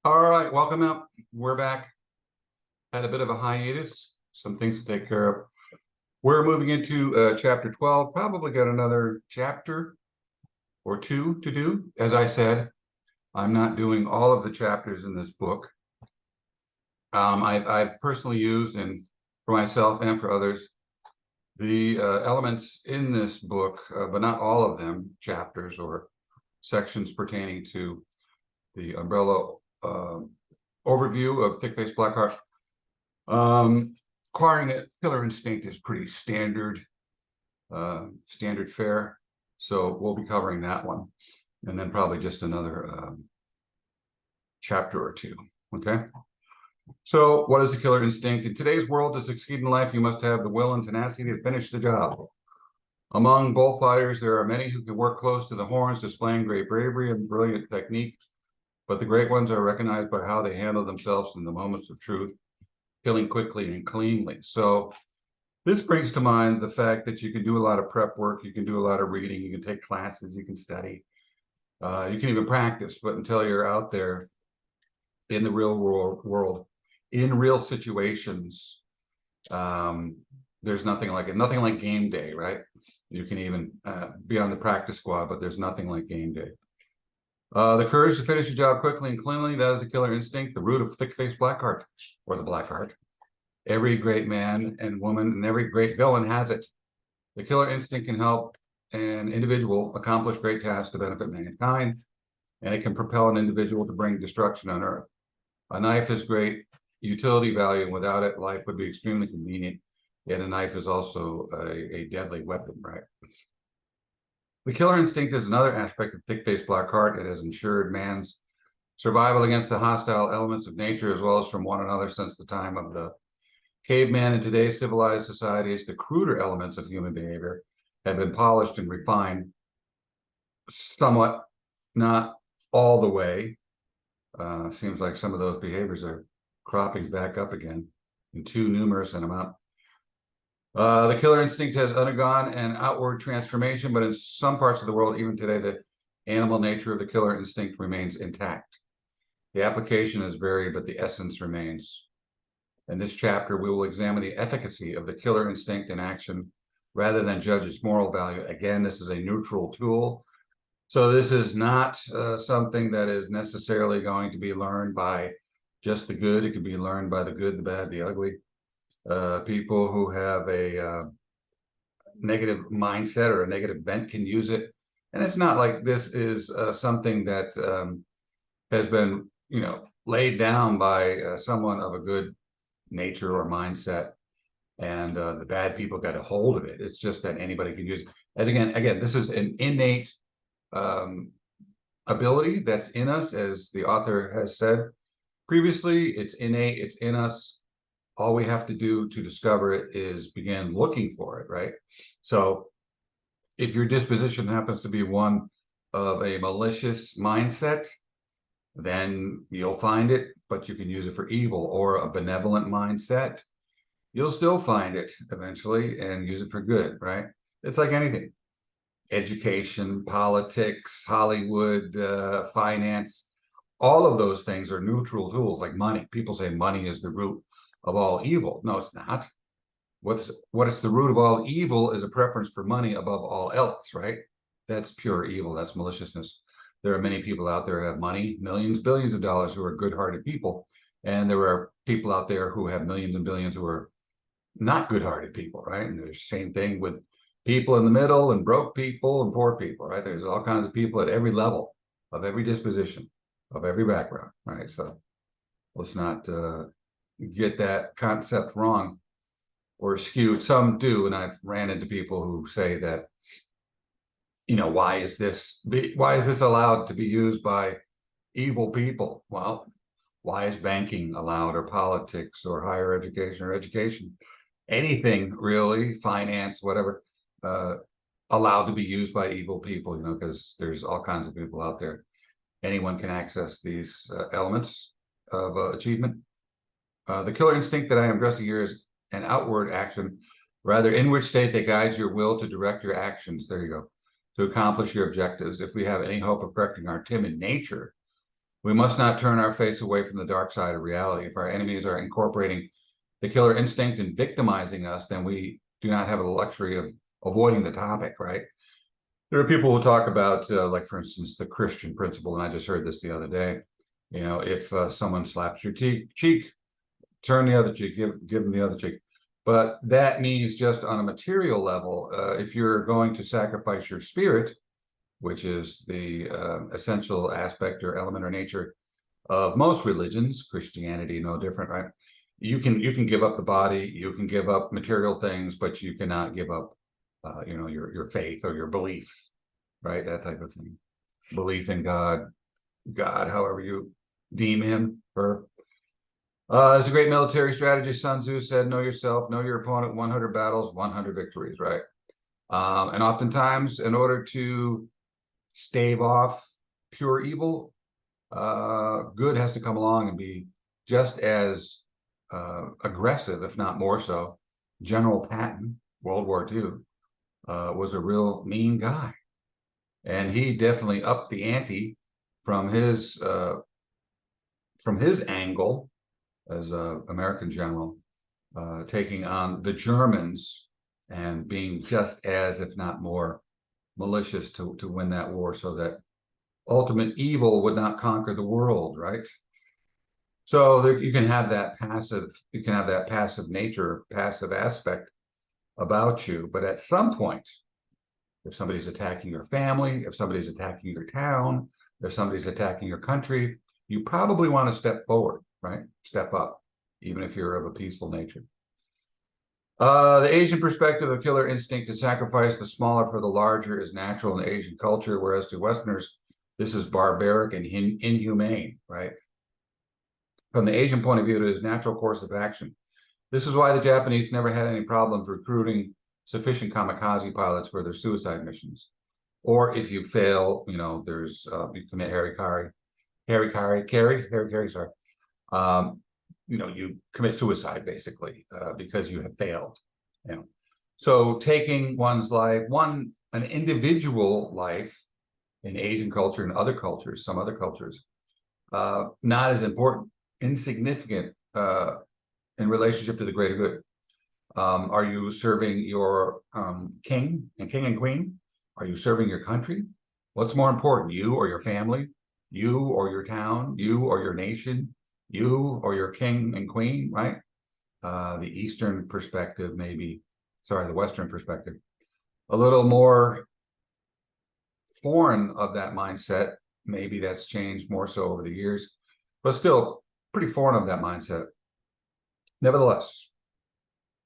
All right, welcome out. We're back. Had a bit of a hiatus, some things to take care of. We're moving into chapter 12, probably got another chapter or two to do. As I said, I'm not doing all of the chapters in this book. I've personally used, and for myself and for others, the elements in this book, but not all of them, chapters or sections pertaining to the umbrella overview of thick-faced blackheart. Acquiring that killer instinct is pretty standard fare, so we'll be covering that one, and then probably just another chapter or two. Okay, so what is the killer instinct? In today's world, to succeed in life, you must have the will and tenacity to finish the job. Among bullfighters, there are many who can work close to the horns, displaying great bravery and brilliant technique, but the great ones are recognized by how they handle themselves in the moments of truth, killing quickly and cleanly. So this brings to mind the fact that you can do a lot of prep work, you can do a lot of reading, you can take classes, you can study, you can even practice, but until you're out there in the real world in real situations, there's nothing like it. Nothing like game day, right? You can even be on the practice squad, but there's nothing like game day. The courage to finish a job quickly and cleanly, that is a killer instinct, the root of thick-faced blackheart, or the blackheart. Every great man and woman and every great villain has it. The killer instinct can help an individual accomplish great tasks to benefit mankind, and it can propel an individual to bring destruction on Earth. A knife is great utility value, and without it, life would be extremely convenient. Yet a knife is also a deadly weapon, right? The killer instinct is another aspect of thick-faced blackheart. It has ensured man's survival against the hostile elements of nature, as well as from one another, since the time of the caveman. In today's civilized societies, the cruder elements of human behavior have been polished and refined somewhat, not all the way. Seems like some of those behaviors are cropping back up again in too numerous an amount. The killer instinct has undergone an outward transformation, but in some parts of the world, even today, the animal nature of the killer instinct remains intact. The application is varied, but the essence remains. In this chapter, we will examine the efficacy of the killer instinct in action rather than judge its moral value. Again, this is a neutral tool. So this is not something that is necessarily going to be learned by just the good. It can be learned by the good, the bad, the ugly. People who have a negative mindset or a negative bent can use it. And it's not like this is something that has been, laid down by someone of a good nature or mindset, and the bad people got a hold of it. It's just that anybody can use it. And again, this is an innate ability that's in us, as the author has said previously. It's innate, it's in us. All we have to do to discover it is begin looking for it, right? So if your disposition happens to be one of a malicious mindset, then you'll find it, but you can use it for evil. Or a benevolent mindset, you'll still find it eventually and use it for good, right? It's like anything. Education, politics, Hollywood, finance, all of those things are neutral tools. Like money. People say money is the root of all evil. No, it's not. What is the root of all evil is a preference for money above all else, right? That's pure evil. That's maliciousness. There are many people out there who have money, millions, billions of dollars, who are good-hearted people. And there are people out there who have millions and billions who are not good-hearted people, right? And there's the same thing with people in the middle, and broke people and poor people, right? There's all kinds of people at every level, of every disposition, of every background, right? So let's not get that concept wrong or skewed. Some do, and I've ran into people who say that, why is this allowed to be used by evil people? Well, why is banking allowed, or politics, or higher education, or education, anything really, finance, whatever, allowed to be used by evil people? Because there's all kinds of people out there. Anyone can access these elements of achievement. The killer instinct that I am addressing here is an outward action, rather inward state that guides your will to direct your actions. There you go. To accomplish your objectives. If we have any hope of correcting our timid nature, We must not turn our face away from the dark side of reality. If our enemies are incorporating the killer instinct and victimizing us, then we do not have the luxury of avoiding the topic, right? There are people who talk about, like, for instance, the Christian principle, and I just heard this the other day. You know, if someone slaps your cheek, turn the other cheek, give them the other cheek. But that means just on a material level, if you're going to sacrifice your spirit, which is the essential aspect or element or nature of most religions, Christianity no different, right? You can give up the body, you can give up material things, but you cannot give up, your faith or your belief, right? That type of thing. Belief in God, however you deem him. Or as a great military strategist, Sun Tzu said, "Know yourself, know your opponent. 100 battles, 100 victories." Right? And oftentimes, in order to stave off pure evil, good has to come along and be just as aggressive, if not more so. General Patton, World War II, was a real mean guy, and he definitely upped the ante from his angle as an American general, taking on the Germans and being just as, if not more, malicious to win that war, so that ultimate evil would not conquer the world, right? So there, you can have that passive nature, passive aspect about you. But at some point, if somebody's attacking your family, if somebody's attacking your town, if somebody's attacking your country, you probably want to step forward, right? Step up, even if you're of a peaceful nature. The Asian perspective of killer instinct to sacrifice the smaller for the larger is natural in the Asian culture, whereas to Westerners, this is barbaric and inhumane, right? From the Asian point of view, it is a natural course of action. This is why the Japanese never had any problems recruiting sufficient kamikaze pilots for their suicide missions. Or if you fail, there's you commit harikari, sorry. You commit suicide basically because you have failed. So taking one's life, an individual life in Asian culture and other cultures, some other cultures, not as important, insignificant in relationship to the greater good. Are you serving your king and queen? Are you serving your country? What's more important, you or your family? You or your town? You or your nation? You or your king and queen, right? The Eastern perspective, the Western perspective, a little more foreign of that mindset. Maybe that's changed more so over the years, but still pretty foreign of that mindset. Nevertheless,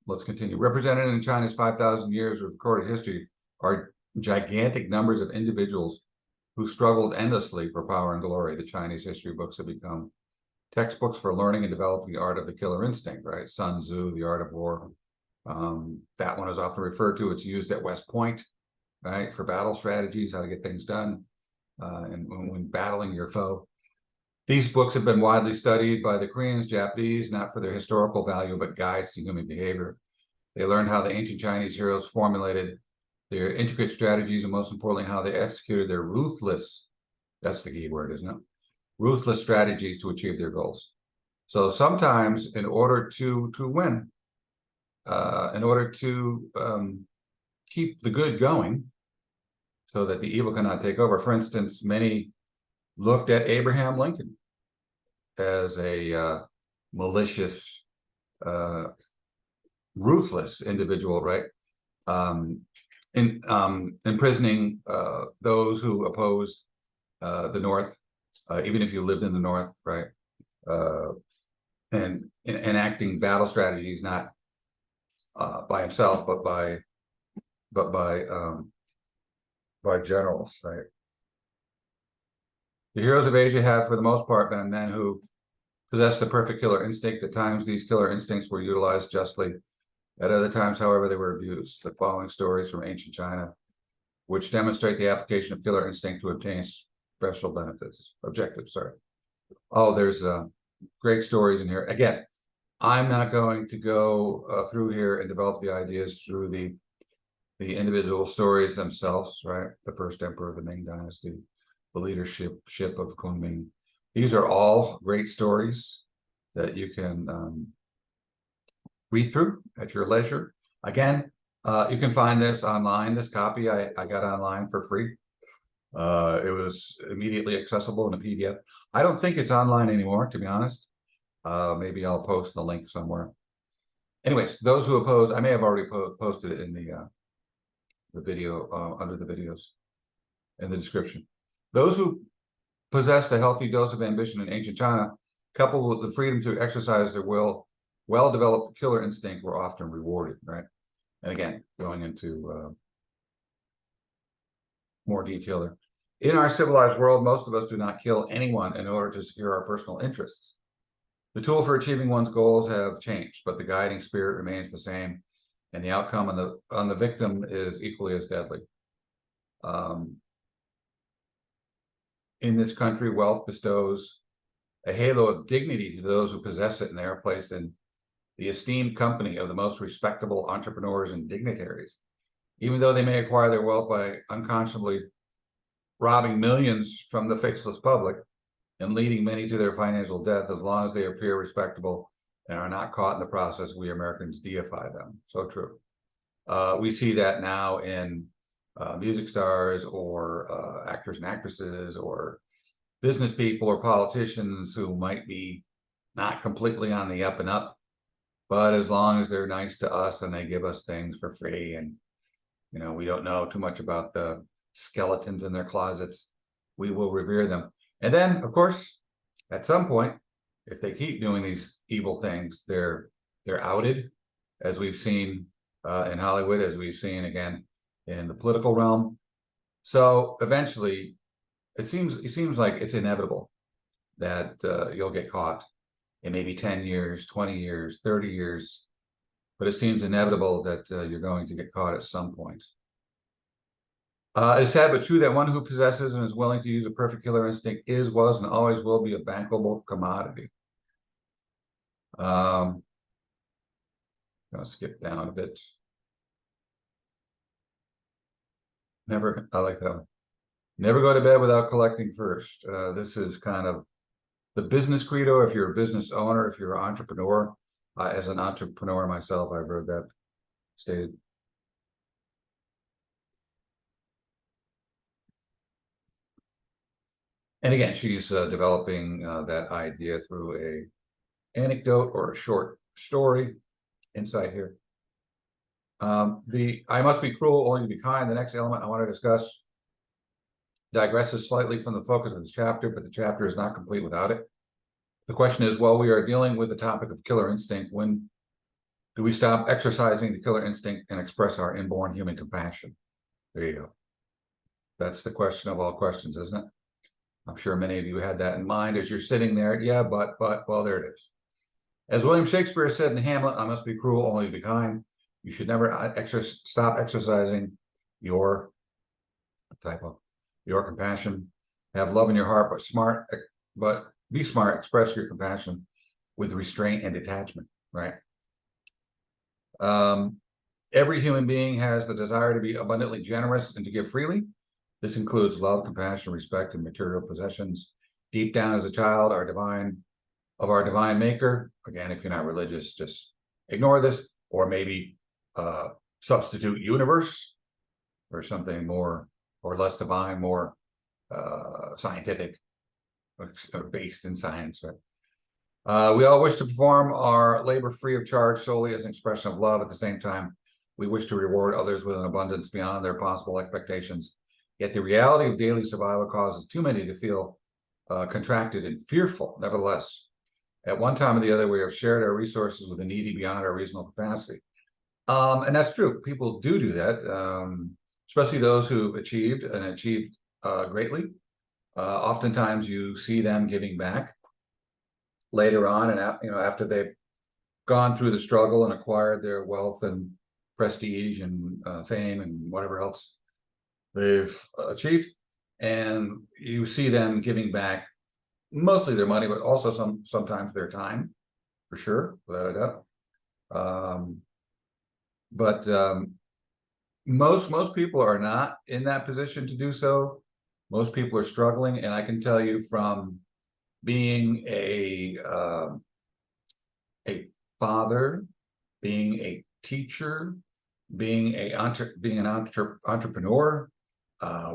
let's continue. Represented in China's 5,000 years of recorded history are gigantic numbers of individuals who struggled endlessly for power and glory. The Chinese history books have become textbooks for learning and developing the art of the killer instinct, right? Sun Tzu, The Art of War. That one is often referred to. It's used at West Point, right, for battle strategies, how to get things done, and when battling your foe. These books have been widely studied by the Koreans, Japanese, not for their historical value, but guides to human behavior. They learned how the ancient Chinese heroes formulated their intricate strategies, and most importantly, how they executed their ruthless, that's the key word, isn't it? Ruthless strategies to achieve their goals. So sometimes in order to win, in order to keep the good going so that the evil cannot take over, for instance, many looked at Abraham Lincoln as a malicious, ruthless individual, right? Imprisoning those who opposed the North, even if you lived in the North, right? And enacting battle strategies, not by himself, but by generals, right? The heroes of Asia have, for the most part, been men who possess the perfect killer instinct. At times, these killer instincts were utilized justly. At other times, however, they were abused. The following stories from ancient China, which demonstrate the application of killer instinct to obtain special objectives. Oh, there's great stories in here. Again, I'm not going to go through here and develop the ideas through the individual stories themselves, right? The first emperor of the Ming Dynasty, the leadership of Kunming, These are all great stories that you can read through at your leisure. Again, you can find this online. This copy I got online for free. It was immediately accessible in a PDF. I don't think it's online anymore, to be honest. Maybe I'll post the link somewhere. Anyways, those who oppose, I may have already posted it in the video under the videos in the description. Those who possessed a healthy dose of ambition in ancient China, coupled with the freedom to exercise their will, well-developed killer instinct were often rewarded, right? And again, going into more detail there. In our civilized world, most of us do not kill anyone in order to secure our personal interests. The tool for achieving one's goals have changed, but the guiding spirit remains the same, and the outcome on the victim is equally as deadly. In this country, wealth bestows a halo of dignity to those who possess it, and they are placed in the esteemed company of the most respectable entrepreneurs and dignitaries. Even though they may acquire their wealth by unconscionably robbing millions from the faceless public and leading many to their financial death, as long as they appear respectable and are not caught in the process, we Americans deify them. So true. We see that now in music stars or actors and actresses or business people or politicians who might be not completely on the up and up, but as long as they're nice to us and they give us things for free, and you know, we don't know too much about the skeletons in their closets, we will revere them. And then, of course, at some point, if they keep doing these evil things, they're outed, as we've seen in Hollywood, as we've seen again in the political realm. So eventually, it seems like it's inevitable that you'll get caught in maybe 10 years, 20 years, 30 years, but it seems inevitable that you're going to get caught at some point. It's sad but true that one who possesses and is willing to use a perfect killer instinct is, was, and always will be a bankable commodity. Gonna skip down a bit. I like that one. Never go to bed without collecting first. This is kind of the business credo. If you're a business owner, if you're an entrepreneur, as an entrepreneur myself, I've heard that stated. And again, she's developing that idea through a anecdote or a short story inside here. I must be cruel only to be kind. The next element I want to discuss digresses slightly from the focus of this chapter, but the chapter is not complete without it. The question is, while we are dealing with the topic of killer instinct, when do we stop exercising the killer instinct and express our inborn human compassion? There you go. That's the question of all questions, isn't it? I'm sure many of you had that in mind as you're sitting there. Yeah, but, well, there it is. As William Shakespeare said in Hamlet, I must be cruel only to be kind. You should never stop exercising your compassion. Have love in your heart, but be smart. Express your compassion with restraint and detachment, right? Every human being has the desire to be abundantly generous and to give freely. This includes love, compassion, respect, and material possessions. Deep down as a child, our divine maker. Again, if you're not religious, just ignore this, or maybe substitute universe or something more or less divine, more scientific, or based in science. Right? We all wish to perform our labor free of charge solely as an expression of love. At the same time, we wish to reward others with an abundance beyond their possible expectations. Yet the reality of daily survival causes too many to feel contracted and fearful. Nevertheless, at one time or the other, we have shared our resources with the needy beyond our reasonable capacity. And that's true. People do that, especially those who've achieved greatly. Oftentimes you see them giving back later on, and after they've gone through the struggle and acquired their wealth and prestige and fame and whatever else they've achieved, and you see them giving back mostly their money, but also sometimes their time, for sure, without a doubt. But most people are not in that position to do so. Most people are struggling, and I can tell you from being a father, being a teacher, being an entrepreneur.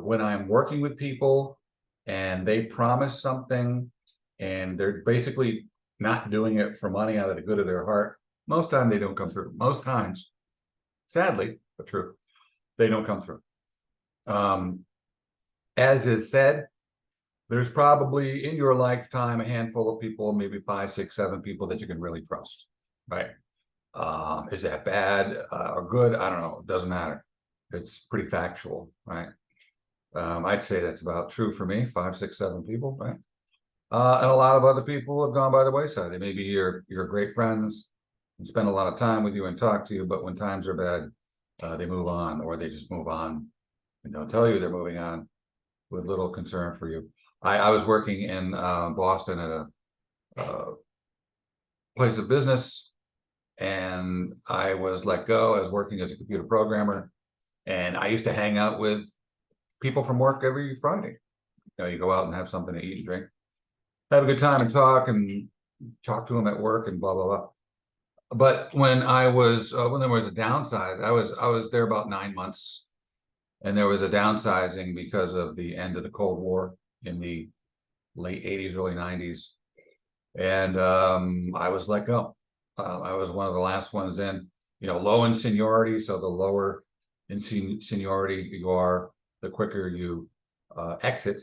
When I'm working with people and they promise something and they're basically not doing it for money out of the good of their heart, most time they don't come through. Most times, sadly, but true, they don't come through. As is said, there's probably in your lifetime a handful of people, maybe 5, 6, 7 people that you can really trust, right? Is that bad or good? I don't know. It doesn't matter. It's pretty factual, right? I'd say that's about true for me, 5, 6, 7 people, right? And a lot of other people have gone by the wayside. They may be your great friends and spend a lot of time with you and talk to you, but when times are bad, they move on, or they just move on and don't tell you they're moving on with little concern for you. I was working in Boston at a place of business, and I was let go. I was working as a computer programmer, and I used to hang out with people from work every Friday. You know, you go out and have something to eat and drink, have a good time and talk to them at work and blah, blah, blah. But when there was a downsize, I was there about 9 months, and there was a downsizing because of the end of the Cold War in the late 80s, early 90s. And I was let go. I was one of the last ones in, low in seniority. So the lower in seniority you are, the quicker you exit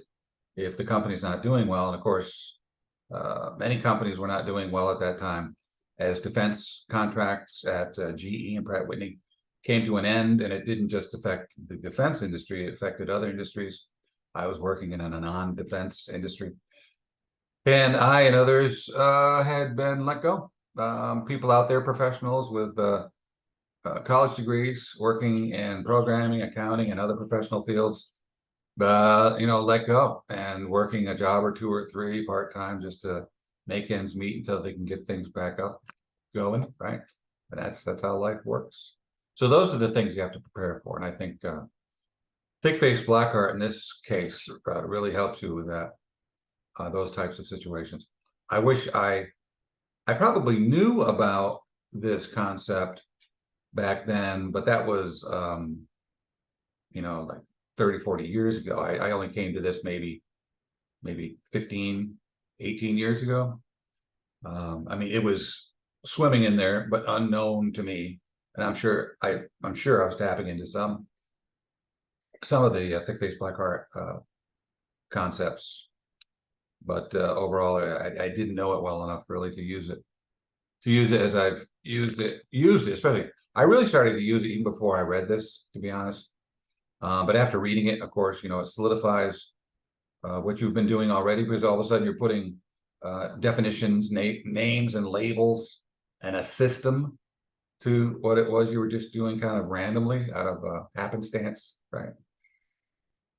if the company's not doing well. And of course, many companies were not doing well at that time, as defense contracts at GE and Pratt Whitney came to an end. And it didn't just affect the defense industry, it affected other industries. I was working in a non-defense industry, and I and others had been let go. People out there, professionals with college degrees, working in programming, accounting, and other professional fields, let go and working a job or 2 or 3 part-time just to make ends meet until they can get things back up going, right? And that's how life works. So those are the things you have to prepare for. And I think thick-faced Blackheart in this case really helps you with that, those types of situations. I wish I probably knew about this concept back then, but that was, like 30, 40 years ago. I only came to this maybe 15, 18 years ago. It was swimming in there, but unknown to me. And I'm sure I was tapping into some of the thick-faced Blackheart concepts, but overall, I didn't know it well enough really to use it as I've used it. Especially, I really started to use it even before I read this, to be honest. But after reading it, of course, it solidifies what you've been doing already, because all of a sudden you're putting definitions, names, and labels, and a system to what it was you were just doing kind of randomly out of happenstance, right?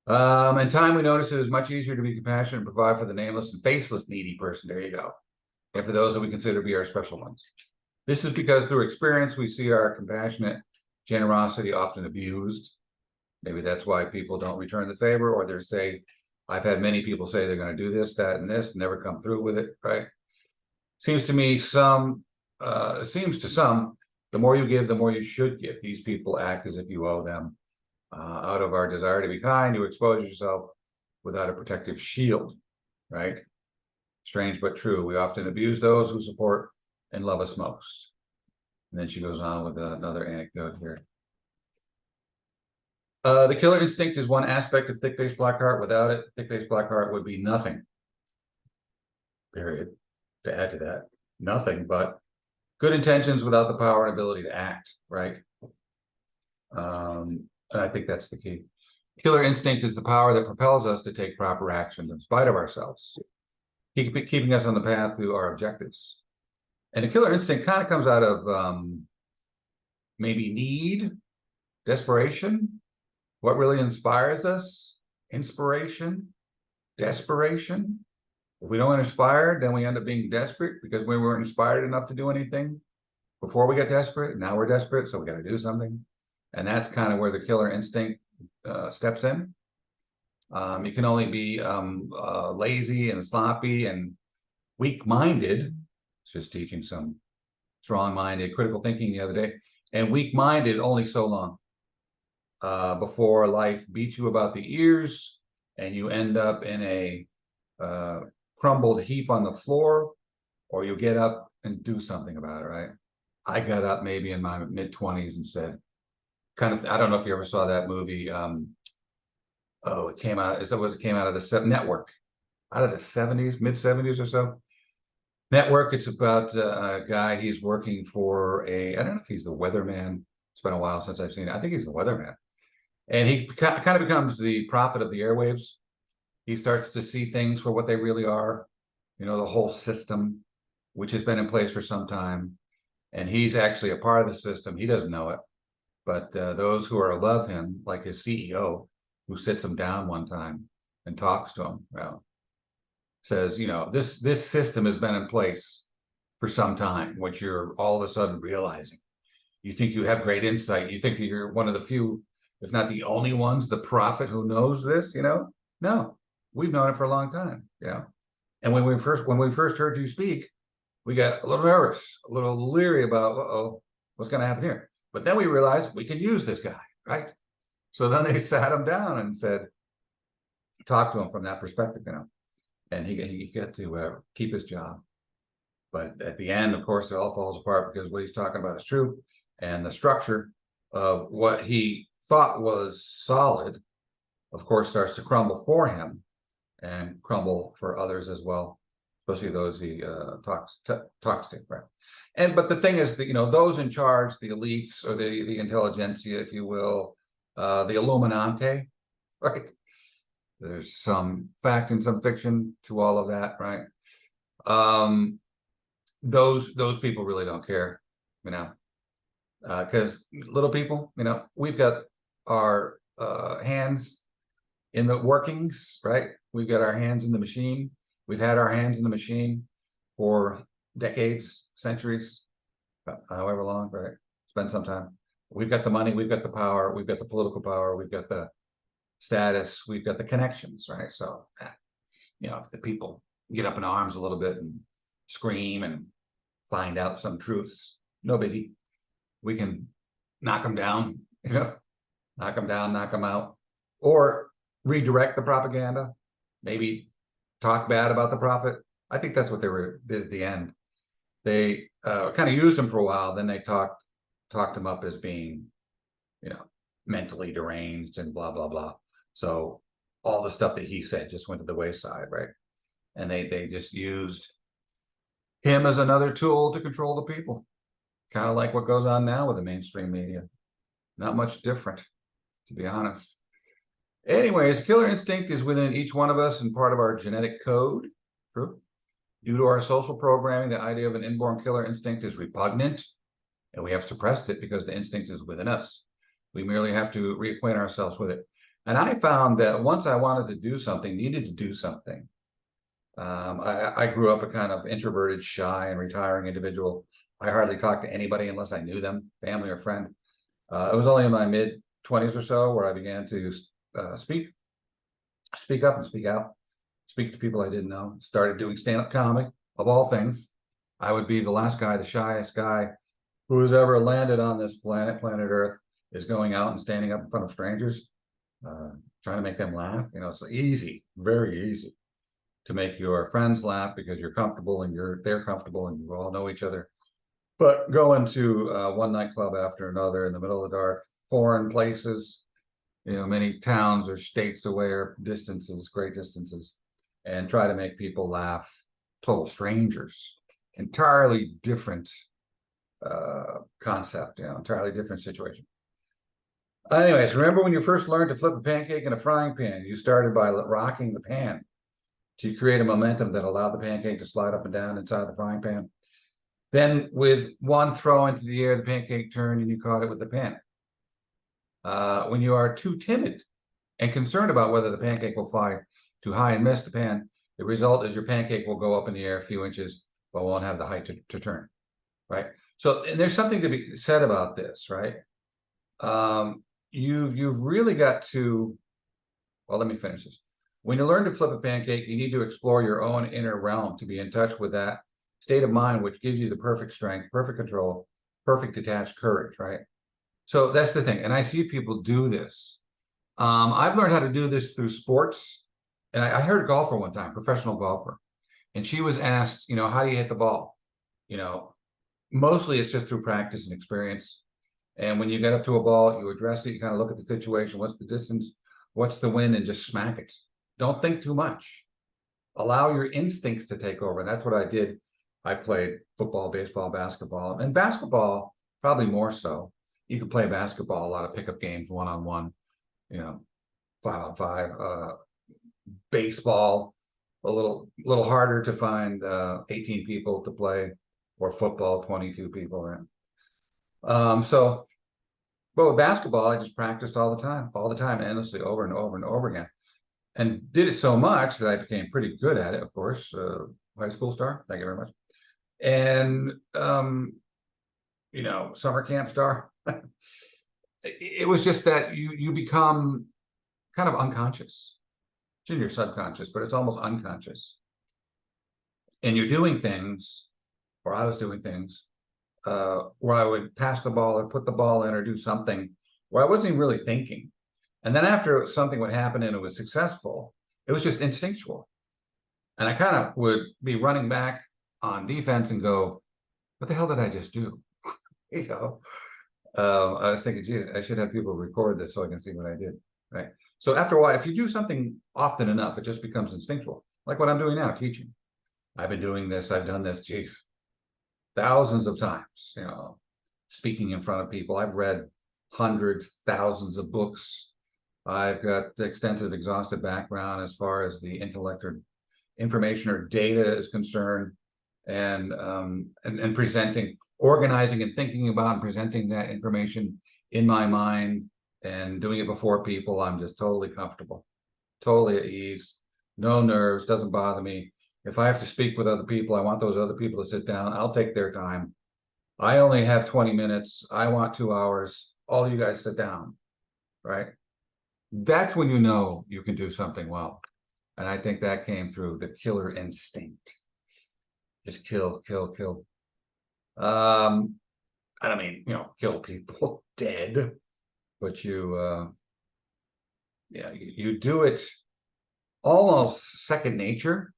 In time, we notice it is much easier to be compassionate and provide for the nameless and faceless needy person. There you go. And for those that we consider to be our special ones. This is because through experience, we see our compassionate generosity often abused. Maybe that's why people don't return the favor, or they say, I've had many people say they're going to do this, that, and this, never come through with it, right? Seems to some, the more you give, the more you should give. These people act as if you owe them. Out of our desire to be kind, you expose yourself without a protective shield, right? Strange but true. We often abuse those who support and love us most. And then she goes on with another anecdote here. The killer instinct is one aspect of thick-faced Blackheart. Without it, thick-faced Blackheart would be nothing. Period. To add to that, nothing but good intentions without the power and ability to act, right? And I think that's the key. Killer instinct is the power that propels us to take proper actions in spite of ourselves, keeping us on the path to our objectives. And a killer instinct kind of comes out of maybe need, desperation. What really inspires us? Inspiration, desperation. If we don't get inspired, then we end up being desperate because we weren't inspired enough to do anything before we got desperate. Now we're desperate, so we got to do something. And that's kind of where the killer instinct steps in. You can only be lazy and sloppy and weak-minded. Just teaching some strong-minded critical thinking the other day, and weak-minded only so long before life beats you about the ears and you end up in a crumbled heap on the floor, or you get up and do something about it, right? I got up maybe in my mid-20s and said, I don't know if you ever saw that movie. It came out of the Network, out of the 70s, mid-70s or so. Network, it's about a guy, he's working for I don't know if he's the weatherman. It's been a while since I've seen it. I think he's the weatherman. And he kind of becomes the prophet of the airwaves. He starts to see things for what they really are, the whole system, which has been in place for some time. And he's actually a part of the system. He doesn't know it. But those who are above him, like his CEO, who sits him down one time and talks to him, says, this system has been in place for some time, which you're all of a sudden realizing. You think you have great insight. You think you're one of the few, if not the only ones, the prophet who knows this, No, we've known it for a long time, And when we first heard you speak, we got a little nervous, a little leery about, what's going to happen here? But then we realized we can use this guy, right? So then they sat him down and said, talk to him from that perspective, and he got to keep his job. But at the end, of course, it all falls apart because what he's talking about is true. And the structure of what he thought was solid, of course, starts to crumble for him and crumble for others as well, especially those he talks to, right? But the thing is that, those in charge, the elites or the intelligentsia, if you will, the Illuminati, right? There's some fact and some fiction to all of that, right? Those people really don't care, because little people, we've got our hands in the workings, right? We've got our hands in the machine. We've had our hands in the machine for decades, centuries, however long, right? It's been some time. We've got the money, we've got the power, we've got the political power, we've got the status, we've got the connections, right? So, if the people get up in arms a little bit and scream and find out some truths, no biggie. We can knock them down, knock them down, knock them out, or redirect the propaganda, maybe talk bad about the prophet. I think that's what they did at the end. They kind of used him for a while, then they talked him up as being, mentally deranged and blah, blah, blah. So all the stuff that he said just went to the wayside, right? And they just used him as another tool to control the people. Kind of like what goes on now with the mainstream media. Not much different, to be honest. Anyways, killer instinct is within each one of us and part of our genetic code. True. Due to our social programming, the idea of an inborn killer instinct is repugnant, and we have suppressed it because the instinct is within us. We merely have to reacquaint ourselves with it. And I found that once I wanted to do something, needed to do something. I grew up a kind of introverted, shy, and retiring individual. I hardly talked to anybody unless I knew them, family or friend. It was only in my mid-20s or so where I began to speak up and speak out, speak to people I didn't know. Started doing stand-up comedy, of all things. I would be the last guy, the shyest guy who has ever landed on this planet Earth, is going out and standing up in front of strangers, trying to make them laugh. It's easy, very easy to make your friends laugh because you're comfortable and they're comfortable and you all know each other. But going to one nightclub after another in the middle of the dark, foreign places, many towns or states away or distances, great distances, and try to make people laugh, total strangers, entirely different concept, entirely different situation. Anyways, remember when you first learned to flip a pancake in a frying pan, you started by rocking the pan to create a momentum that allowed the pancake to slide up and down inside the frying pan. Then with one throw into the air, the pancake turned and you caught it with the pan. When you are too timid and concerned about whether the pancake will fly too high and miss the pan, the result is your pancake will go up in the air a few inches, but won't have the height to turn, right? So, and there's something to be said about this, right? You've really got to, well, let me finish this. When you learn to flip a pancake, you need to explore your own inner realm to be in touch with that state of mind, which gives you the perfect strength, perfect control, perfect detached courage, right? So that's the thing. And I see people do this. I've learned how to do this through sports. And I heard a golfer one time, professional golfer, and she was asked, how do you hit the ball? Mostly it's just through practice and experience. And when you get up to a ball, you address it, you kind of look at the situation, what's the distance, what's the wind, and just smack it. Don't think too much. Allow your instincts to take over. And that's what I did. I played football, baseball, basketball, and basketball probably more so. You can play basketball, a lot of pickup games, one-on-one, 5-on-5. Baseball, a little harder to find 18 people to play, or football, 22 people, right? But with basketball, I just practiced all the time, endlessly, over and over and over again, and did it so much that I became pretty good at it. Of course, high school star. Thank you very much. And summer camp star. It was just that you become kind of unconscious. It's in your subconscious, but it's almost unconscious. And you're doing things, or I was doing things, where I would pass the ball or put the ball in or do something where I wasn't even really thinking. And then after something would happen and it was successful, it was just instinctual. And I kind of would be running back on defense and go, what the hell did I just do? I was thinking, geez, I should have people record this so I can see what I did, right? So after a while, if you do something often enough, it just becomes instinctual. Like what I'm doing now, teaching. I've been doing this, I've done this, geez, thousands of times, speaking in front of people. I've read hundreds, thousands of books. I've got extensive, exhaustive background as far as the intellect or information or data is concerned, and presenting, organizing and thinking about and presenting that information in my mind and doing it before people. I'm just totally comfortable, totally at ease, no nerves, doesn't bother me. If I have to speak with other people, I want those other people to sit down. I'll take their time. I only have 20 minutes. I want 2 hours. All you guys sit down, right? That's when you know you can do something well. And I think that came through the killer instinct. Just kill, kill, kill. I don't mean, kill people dead, but you do it almost second nature.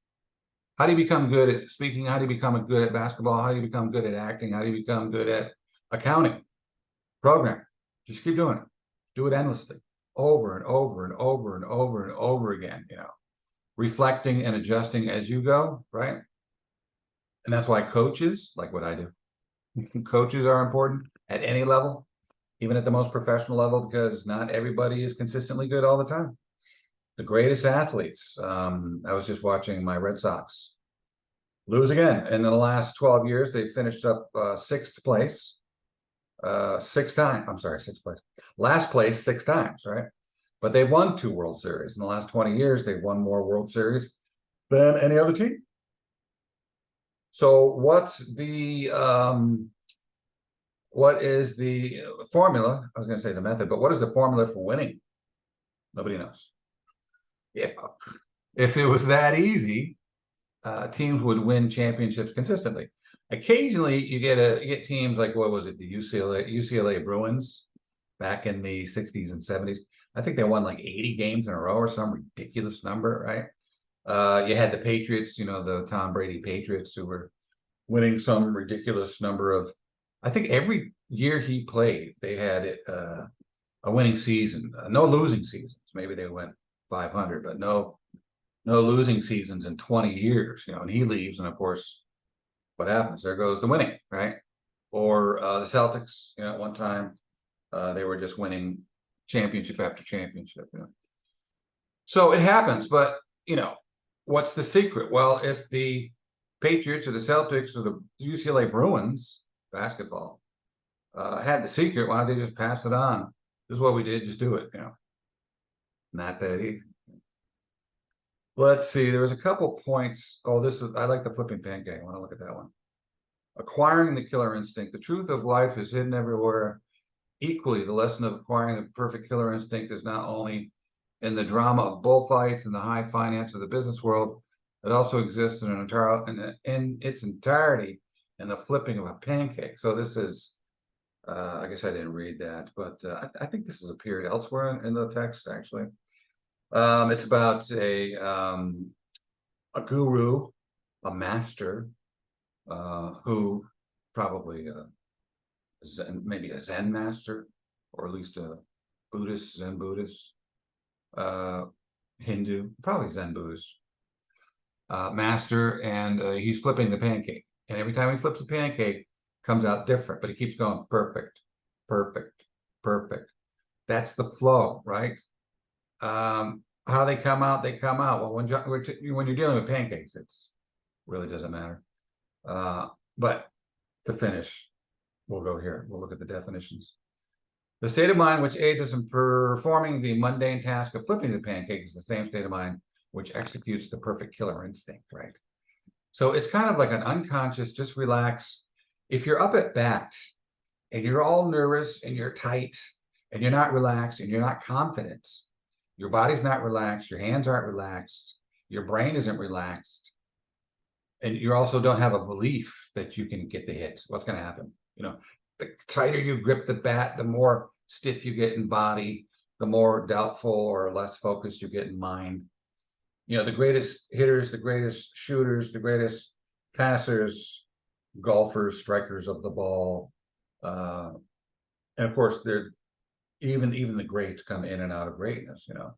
How do you become good at speaking? How do you become good at basketball? How do you become good at acting? How do you become good at accounting, programming? Just keep doing it. Do it endlessly, over and over and over and over and over again, reflecting and adjusting as you go, right? And that's why coaches, like what I do, coaches are important at any level, even at the most professional level, because not everybody is consistently good all the time. The greatest athletes, I was just watching my Red Sox lose again. And in the last 12 years, they finished up 6th place 6 times. I'm sorry, 6th place. Last place 6 times, right? But they've won 2 World Series. In the last 20 years, they've won more World Series than any other team. So what is the formula? I was going to say the method, but what is the formula for winning? Nobody knows. Yeah. If it was that easy, teams would win championships consistently. Occasionally, you get teams like, what was it, the UCLA Bruins back in the 60s and 70s. I think they won like 80 games in a row or some ridiculous number, right? You had the Patriots, the Tom Brady Patriots, who were winning some ridiculous number of, I think every year he played, they had a winning season, no losing seasons. Maybe they went 500, but no losing seasons in 20 years, and he leaves, and of course, what happens? There goes the winning, right? Or the Celtics, at one time, they were just winning championship after championship. So it happens, but what's the secret? Well, if the Patriots or the Celtics or the UCLA Bruins basketball had the secret, why don't they just pass it on? This is what we did, just do it, Not that easy. Let's see, there was a couple points. Oh, I like the flipping pancake. I want to look at that one. Acquiring the killer instinct. The truth of life is hidden everywhere. Equally, the lesson of acquiring the perfect killer instinct is not only in the drama of bullfights and the high finance of the business world. It also exists in its entirety in the flipping of a pancake. So this is, I guess I didn't read that, but I think this is appeared elsewhere in the text, actually. It's about a guru, a master, who probably maybe a Zen master, or at least a Zen Buddhist, Hindu, probably Zen Buddhist, master, and he's flipping the pancake. And every time he flips the pancake, comes out different, but he keeps going perfect, perfect, perfect. That's the flow, right? How they come out, they come out. Well, when you're dealing with pancakes, it's really doesn't matter. But to finish, we'll go here. We'll look at the definitions. The state of mind which aids us in performing the mundane task of flipping the pancake is the same state of mind which executes the perfect killer instinct, right? So it's kind of like an unconscious, just relax. If you're up at bat and you're all nervous and you're tight and you're not relaxed and you're not confident, your body's not relaxed, your hands aren't relaxed, your brain isn't relaxed, and you also don't have a belief that you can get the hit, what's going to happen? You know, the tighter you grip the bat, the more stiff you get in body, the more doubtful or less focused you get in mind. You know, the greatest hitters, the greatest shooters, the greatest passers, golfers, strikers of the ball, and of course, they're even the greats come in and out of greatness. You know,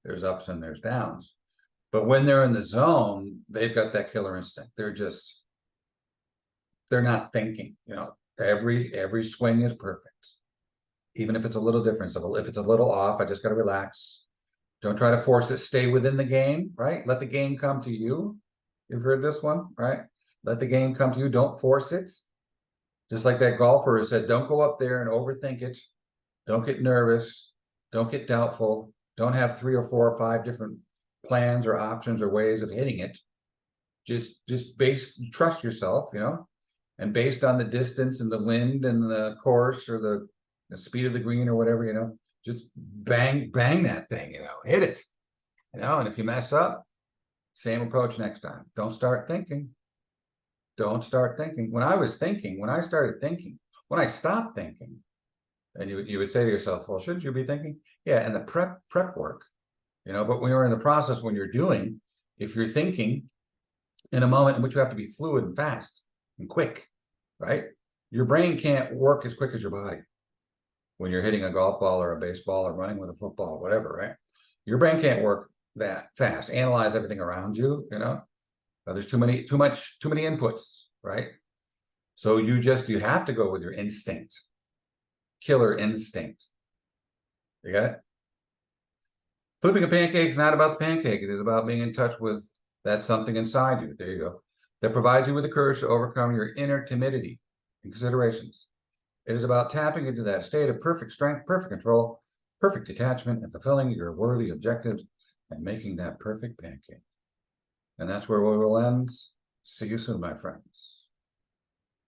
there's ups and there's downs, but when they're in the zone, they've got that killer instinct. They're not thinking. You know, every swing is perfect, even if it's a little different. So if it's a little off, I just got to relax. Don't try to force it. Stay within the game, right? Let the game come to you. You've heard this one, right? Let the game come to you. Don't force it. Just like that golfer has said, don't go up there and overthink it. Don't get nervous. Don't get doubtful. Don't have 3 or 4 or 5 different plans or options or ways of hitting it. Just trust yourself, you know, and based on the distance and the wind and the course or the speed of the green or whatever, you know, just bang that thing, you know, hit it, you know, and if you mess up, same approach next time. Don't start thinking. Don't start thinking. When I started thinking, when I stopped thinking, and you would say to yourself, well, shouldn't you be thinking? Yeah, and the prep work, you know, but when you're in the process, when you're doing, if you're thinking in a moment in which you have to be fluid and fast and quick, right? Your brain can't work as quick as your body. When you're hitting a golf ball or a baseball or running with a football, whatever, right? Your brain can't work that fast, analyze everything around you, you know? There's too many inputs, right? So you have to go with your instinct, killer instinct. You got it? Flipping a pancake is not about the pancake. It is about being in touch with that something inside you. There you go. That provides you with the courage to overcome your inner timidity and considerations. It is about tapping into that state of perfect strength, perfect control, perfect detachment, and fulfilling your worthy objectives and making that perfect pancake. And that's where we will end. See you soon, my friends.